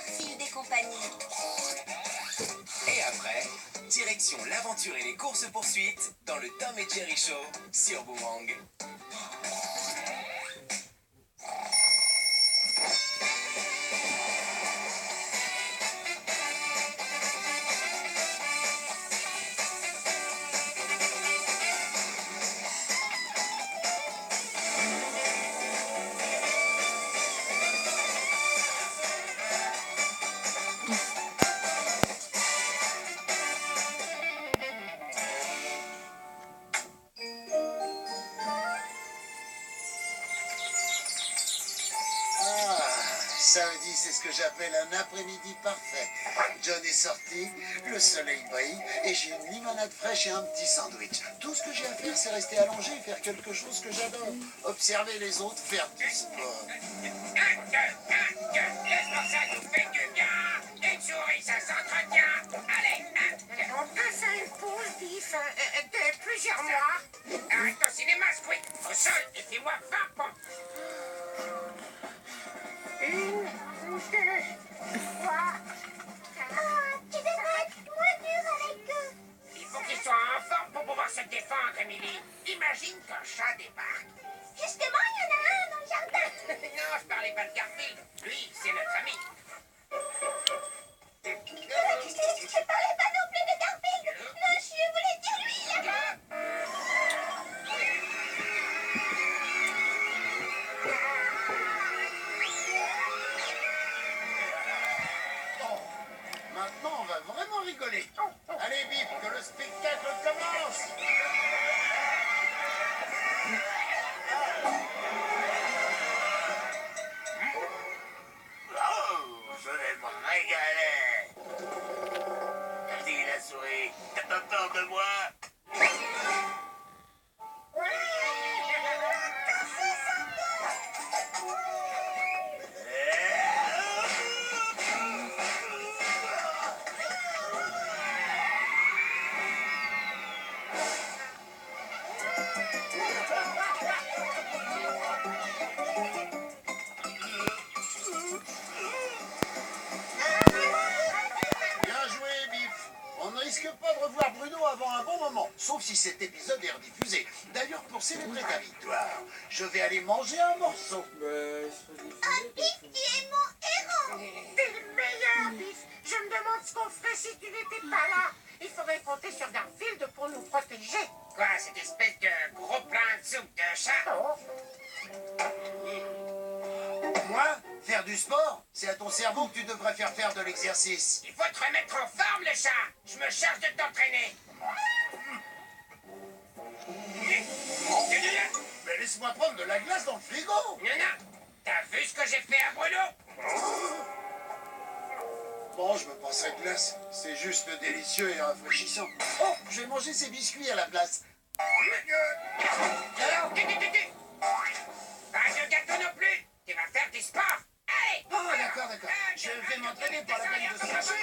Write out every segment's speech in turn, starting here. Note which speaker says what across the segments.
Speaker 1: Garfield et compagnie.
Speaker 2: Et après, direction l'aventure et les courses-poursuites dans le Tom et Jerry Show sur Boomerang.
Speaker 3: Samedi, c'est ce que j'appelle un après-midi parfait. John est sorti, le soleil brille et j'ai une limonade fraîche et un petit sandwich. Tout ce que j'ai à faire, c'est rester allongé et faire quelque chose que j'adore. Observer les autres faire du sport.
Speaker 4: Le sport, ça nous fait du bien. Une souris, ça s'entretient. Allez, on peut faire une pause, Biff, de plusieurs mois. Arrête au cinéma, Squeak. Au sol, et fais-moi 20 pompes. 1, 2, 3.
Speaker 1: Tu devrais être moins dur avec eux.
Speaker 4: Il faut qu'ils soient en forme pour pouvoir se défendre, Emily. Imagine qu'un chat débarque.
Speaker 1: Justement, il y en a un dans le jardin.
Speaker 4: Non, je parlais pas de Garfield. Lui, c'est notre ami.
Speaker 1: Je parlais pas non plus de Garfield. Non, je voulais dire lui, là-bas.
Speaker 3: Maintenant, on va vraiment rigoler. Allez, Biff, que le spectacle commence.
Speaker 5: Oh, je vais me régaler. Dis la souris, t'as pas peur de moi?
Speaker 3: Bien joué, Biff. On ne risque pas de revoir Bruno avant un bon moment, sauf si cet épisode est rediffusé. D'ailleurs, pour célébrer ta victoire, je vais aller manger un morceau.
Speaker 1: Ah, Biff, tu es mon héros.
Speaker 4: T'es le meilleur, Biff. Je me demande ce qu'on ferait si tu n'étais pas là. Il faudrait compter sur Garfield pour nous protéger. Quoi, cette espèce de gros plein de soupe de chat?
Speaker 3: Moi, faire du sport, c'est à ton cerveau que tu devrais faire de l'exercice.
Speaker 4: Il faut te remettre en forme, le chat. Je me charge de t'entraîner.
Speaker 3: Mais laisse-moi prendre de la glace dans le frigo.
Speaker 4: Non, t'as vu ce que j'ai fait à Bruno?
Speaker 3: Bon, je me passerai de glace. C'est juste délicieux et rafraîchissant. Oh, je vais manger ces biscuits à la place.
Speaker 4: Alors, pas de gâteau non plus. Tu vas faire du sport. Allez.
Speaker 3: Oh, d'accord. Je vais m'entraîner par la peine de se lâcher.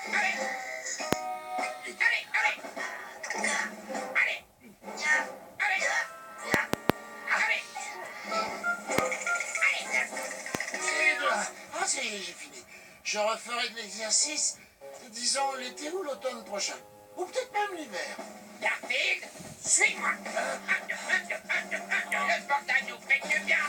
Speaker 4: Allez.
Speaker 3: Ah, ça y est, j'ai fini. Je referai de l'exercice, disons l'été ou l'automne prochain. Ou peut-être même l'hiver.
Speaker 4: Garfield, suis-moi. Le sport, ça nous fait du bien.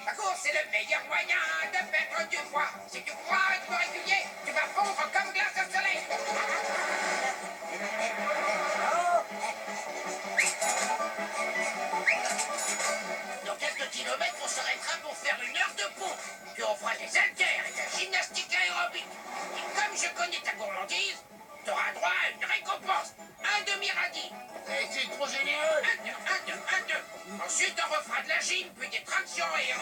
Speaker 4: La course, c'est le meilleur moyen de perdre du poids. Si tu crois être régulier, tu vas fondre comme glace au soleil. Dans quelques kilomètres, on s'arrêtera pour faire 1 heure de pompe. Puis on fera des haltères et de la gymnastique aérobique. Et comme je connais ta gourmandise, t'auras droit à une récompense. Un demi-radis.
Speaker 3: C'est trop généreux.
Speaker 4: 1, 2. Ensuite, on refera de la gym, puis des tractions et...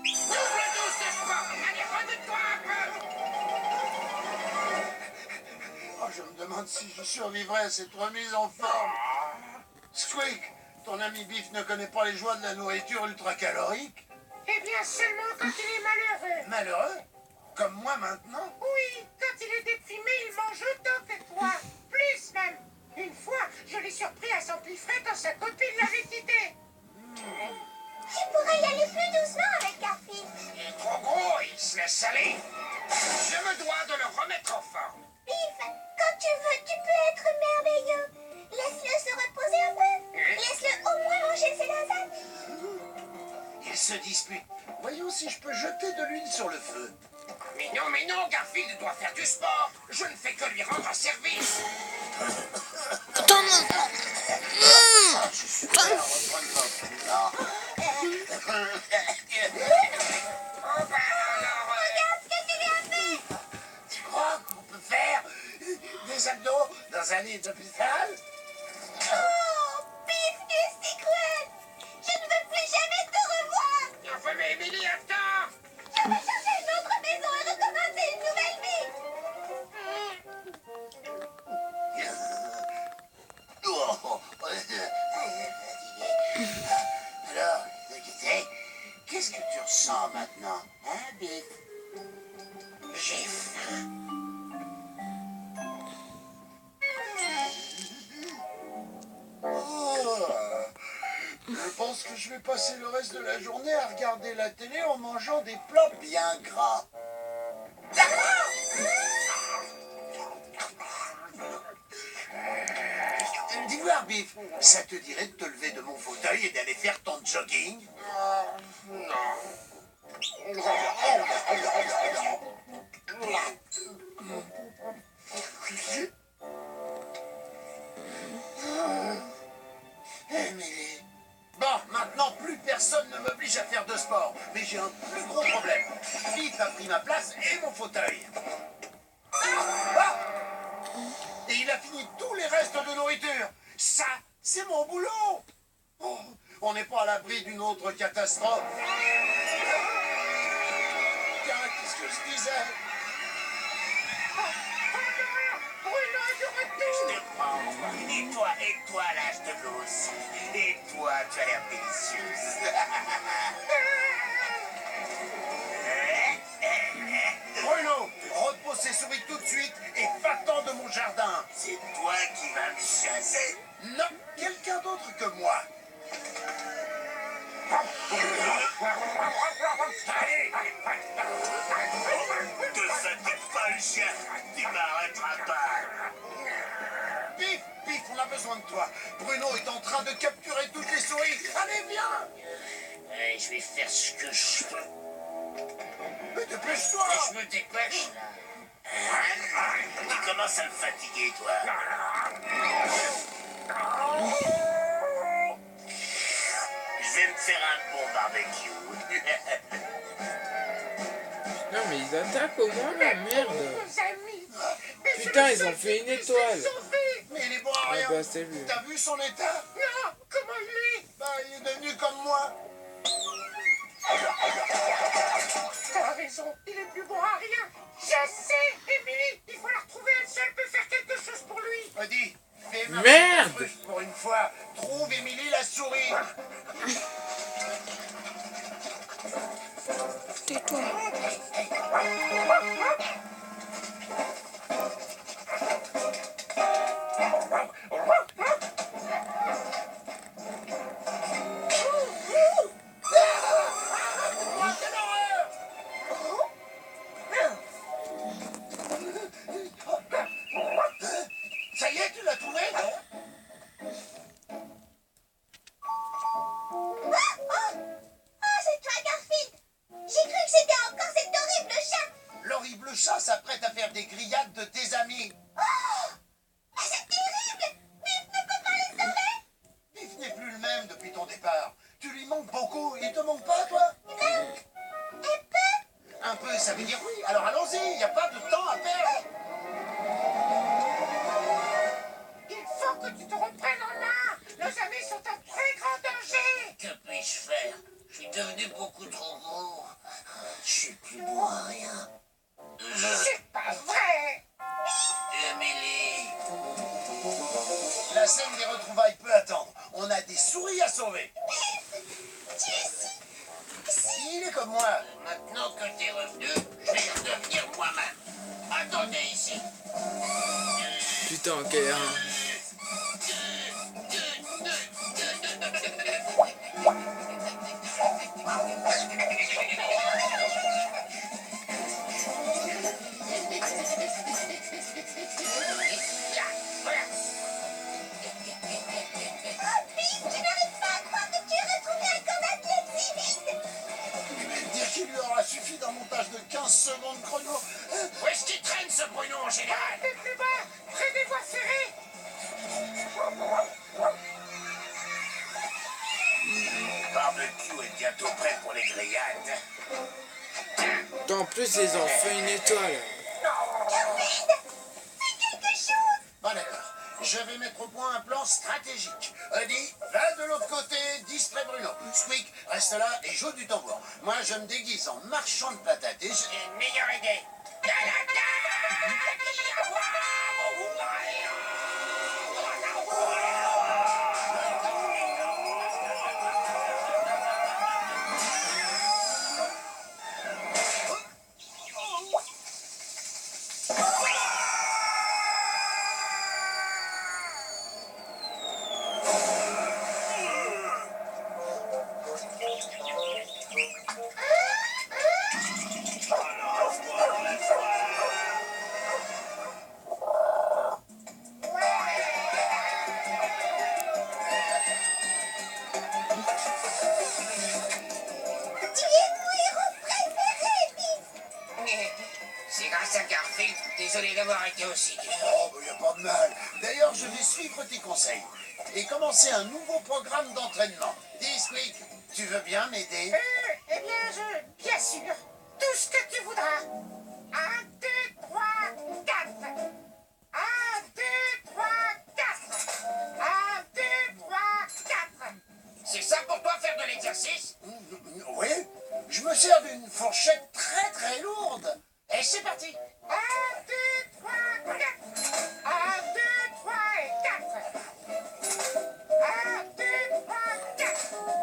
Speaker 4: Double dose de sport. Allez, remets-toi un peu.
Speaker 3: Oh, je me demande si je survivrai à cette remise en forme. Squeak, ton ami Biff ne connaît pas les joies de la nourriture ultra-calorique.
Speaker 4: Eh bien, seulement quand il est malheureux.
Speaker 3: Malheureux? Comme moi maintenant?
Speaker 4: Oui, quand il est déprimé, il mange autant que toi. Plus même. remettre en forme.
Speaker 1: Pif, quand tu veux, tu peux être merveilleux. Laisse-le se reposer un peu. Laisse-le au moins manger ses lasagnes.
Speaker 3: Ils se disputent. Voyons si je peux jeter de l'huile sur le feu.
Speaker 4: Mais non, Garfield doit faire du sport. Je ne fais que lui rendre un service.
Speaker 6: Attends, non.
Speaker 3: Je suis prêt à reprendre ma
Speaker 4: Oh bah alors...
Speaker 1: Regarde ce que tu lui as fait.
Speaker 5: Tu crois qu'on peut faire des abdos dans un lit d'hôpital?
Speaker 1: Oh, Pif, tu es si cruel. Je ne veux plus jamais te revoir.
Speaker 4: Enfin, mais Emily, attends.
Speaker 1: Je veux chercher une autre maison et recommencer une nouvelle vie.
Speaker 3: Alors, Nagité, qu'est-ce que tu ressens maintenant, hein, Biff?
Speaker 4: J'ai faim.
Speaker 3: Oh, je pense que je vais passer le reste de la journée à regarder la télé en mangeant des plats bien gras. Dis-moi, Biff, ça te dirait de te lever de mon fauteuil et d'aller faire ton jogging? Emily. Bon, maintenant plus personne ne m'oblige à faire de sport. Mais j'ai un plus gros problème. Biff a pris ma place et mon fauteuil. Ah! Et il a fini tous les restes de nourriture. Ça, c'est mon boulot. Oh, on n'est pas à l'abri d'une autre catastrophe. Tiens, qu'est-ce que je disais?
Speaker 5: Je te prends. Et toi, l'âge de l'os. Et toi, tu as l'air délicieuse.
Speaker 3: Bruno, repose ces souris tout de suite et va-t'en de mon jardin.
Speaker 5: C'est toi qui vas me chasser.
Speaker 3: Non, quelqu'un d'autre que moi.
Speaker 5: Allez, te fatigue pas, le chien. Tu m'arrêteras pas.
Speaker 3: Pif, Pif, on a besoin de toi. Bruno est en train de capturer toutes les souris. Allez, viens.
Speaker 4: Allez, je vais faire ce que je peux.
Speaker 3: Mais dépêche-toi.
Speaker 4: Je me dépêche, là.
Speaker 5: Tu commences à me fatiguer, toi. Je vais me faire un bon barbecue.
Speaker 6: Non, mais ils attaquent au moins, la merde. Putain, ils ont fait une étoile.
Speaker 3: Mais il est bon à
Speaker 6: Ah
Speaker 3: rien.
Speaker 6: bah, c'est lui.
Speaker 3: T'as vu son état?
Speaker 4: Non, comment il est?
Speaker 3: Bah, il est devenu comme moi.
Speaker 4: T'as raison, il est plus bon à rien. Je sais, Emily, il faut la retrouver, elle seule peut faire quelque chose pour lui.
Speaker 3: Odie, fais ma
Speaker 6: Merde.
Speaker 3: petite autruche pour une fois. Trouve Émilie la souris.
Speaker 6: Tais-toi.
Speaker 3: Quelle horreur! Ça y est, tu l'as trouvé?
Speaker 1: Oh, c'est toi, Garfield. J'ai cru que c'était encore cet horrible chat.
Speaker 3: L'horrible chat s'apprête à faire des grillades de tes amis.
Speaker 1: Mais c'est terrible. Pif ne peut pas les sauver.
Speaker 3: Biff n'est plus le même depuis ton départ. Tu lui manques beaucoup. Il te manque pas, toi? Un peu, ça veut dire oui. Alors allons-y, il n'y a pas de temps à perdre.
Speaker 4: Il faut que tu te reprennes en main. Nos amis sont en très grand danger.
Speaker 5: Que puis-je faire? Je suis devenu beaucoup trop gros. Je suis plus beau à rien.
Speaker 4: C'est pas vrai.
Speaker 5: Emily.
Speaker 3: La scène des retrouvailles peut attendre. On a des souris à sauver.
Speaker 1: Tu es si...
Speaker 3: Il est comme moi.
Speaker 5: Maintenant que t'es revenu, je vais redevenir moi-même. Attendez ici.
Speaker 6: Putain, ok. Hein.
Speaker 4: général.
Speaker 5: Un peu plus bas, près des voies ferrées. Le barbecue est bientôt prêt pour les grillades.
Speaker 6: En plus, ils ont fait une étoile.
Speaker 3: Bon d'accord, je vais mettre au point un plan stratégique. Eddie, va de l'autre côté, distrait Bruno. Squeak, reste là et joue du tambour. Moi, je me déguise en marchand de patates et je...
Speaker 4: J'ai une meilleure idée.
Speaker 1: Tu es mon héros préféré, Biff.
Speaker 4: C'est grâce à Garfield. Désolé d'avoir été aussi dur.
Speaker 3: Oh, bah, y a pas de mal. D'ailleurs, je vais suivre tes conseils et commencer un nouveau programme d'entraînement. Dis, Squeak, tu veux bien m'aider?
Speaker 5: Eh bien, bien sûr. Tout ce que tu voudras. 1, 2, 3, 4. 1, 2, 3, 4. 1, 2, 3, 4.
Speaker 4: C'est ça pour toi faire de l'exercice?
Speaker 3: Oui, je me sers d'une fourchette très très lourde.
Speaker 4: Et c'est parti.
Speaker 5: 1,